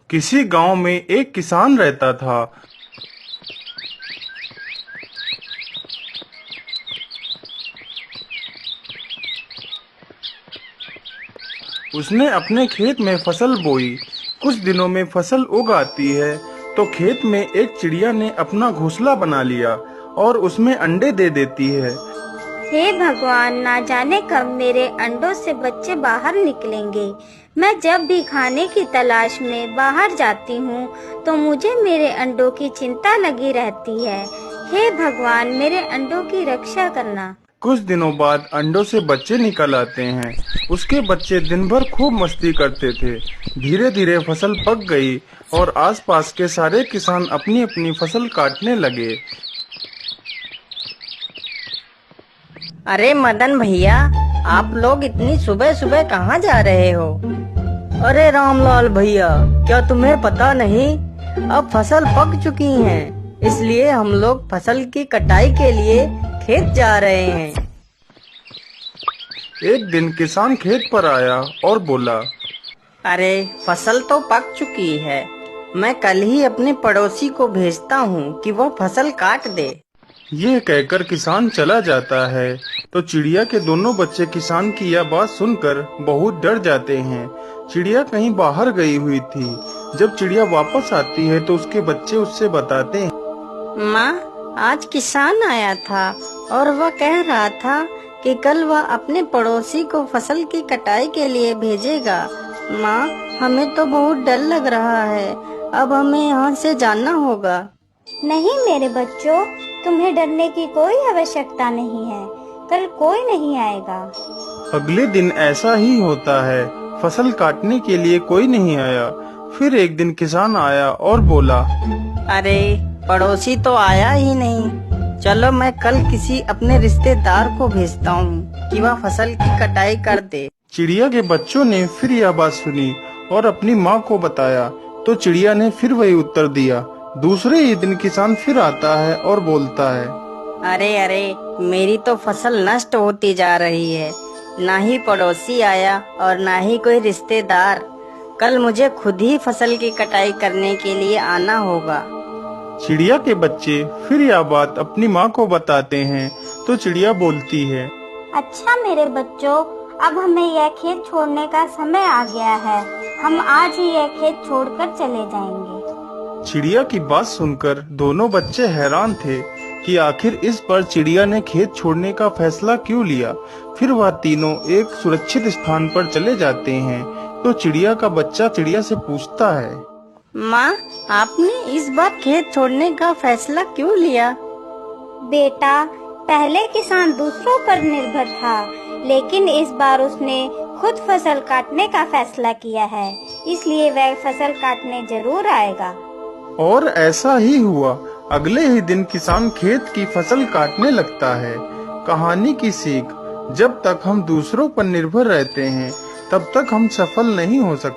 किसी गांव में एक किसान रहता था। उसने अपने खेत में फसल बोई। कुछ दिनों में फसल उग आती है तो खेत में एक चिड़िया ने अपना घोंसला बना लिया और उसमें अंडे दे देती है। हे भगवान, ना जाने कब मेरे अंडों से बच्चे बाहर निकलेंगे। मैं जब भी खाने की तलाश में बाहर जाती हूँ तो मुझे मेरे अंडों की चिंता लगी रहती है। हे भगवान, मेरे अंडों की रक्षा करना। कुछ दिनों बाद अंडों से बच्चे निकल आते हैं। उसके बच्चे दिन भर खूब मस्ती करते थे। धीरे धीरे फसल पक गई और आसपास के सारे किसान अपनी अपनी फसल काटने लगे। अरे मदन भैया, आप लोग इतनी सुबह सुबह कहाँ जा रहे हो? अरे रामलाल भैया, क्या तुम्हें पता नहीं, अब फसल पक चुकी है, इसलिए हम लोग फसल की कटाई के लिए खेत जा रहे हैं। एक दिन किसान खेत पर आया और बोला, अरे फसल तो पक चुकी है, मैं कल ही अपने पड़ोसी को भेजता हूँ कि वह फसल काट दे। यह कहकर किसान चला जाता है तो चिड़िया के दोनों बच्चे किसान की यह बात सुनकर बहुत डर जाते हैं। चिड़िया कहीं बाहर गई हुई थी। जब चिड़िया वापस आती है तो उसके बच्चे उससे बताते हैं, माँ, आज किसान आया था और वह कह रहा था कि कल वह अपने पड़ोसी को फसल की कटाई के लिए भेजेगा। माँ, हमें तो बहुत डर लग रहा है, अब हमें यहाँ से जाना होगा। नहीं मेरे बच्चों, तुम्हें डरने की कोई आवश्यकता नहीं है, कल कोई नहीं आएगा। अगले दिन ऐसा ही होता है। फसल काटने के लिए कोई नहीं आया। फिर एक दिन किसान आया और बोला, अरे पड़ोसी तो आया ही नहीं, चलो मैं कल किसी अपने रिश्तेदार को भेजता हूँ कि वह फसल की कटाई कर दे। चिड़िया के बच्चों ने फिर यह बात सुनी और अपनी माँ को बताया तो चिड़िया ने फिर वही उत्तर दिया। दूसरे ही दिन किसान फिर आता है और बोलता है, अरे अरे, मेरी तो फसल नष्ट होती जा रही है, ना ही पड़ोसी आया और ना ही कोई रिश्तेदार। कल मुझे खुद ही फसल की कटाई करने के लिए आना होगा। चिड़िया के बच्चे फिर यह बात अपनी माँ को बताते हैं तो चिड़िया बोलती है, अच्छा मेरे बच्चों, अब हमें यह खेत छोड़ने का समय आ गया है। हम आज ही यह खेत छोड़कर चले जाएंगे। चिड़िया की बात सुनकर दोनों बच्चे हैरान थे कि आखिर इस बार चिड़िया ने खेत छोड़ने का फैसला क्यों लिया। फिर वह तीनों एक सुरक्षित स्थान पर चले जाते हैं तो चिड़िया का बच्चा चिड़िया से पूछता है, माँ, आपने इस बार खेत छोड़ने का फैसला क्यों लिया? बेटा, पहले किसान दूसरों पर निर्भर था, लेकिन इस बार उसने खुद फसल काटने का फैसला किया है, इसलिए वह फसल काटने जरूर आएगा। और ऐसा ही हुआ। अगले ही दिन किसान खेत की फसल काटने लगता है। कहानी की सीख, जब तक हम दूसरों पर निर्भर रहते हैं तब तक हम सफल नहीं हो सकते।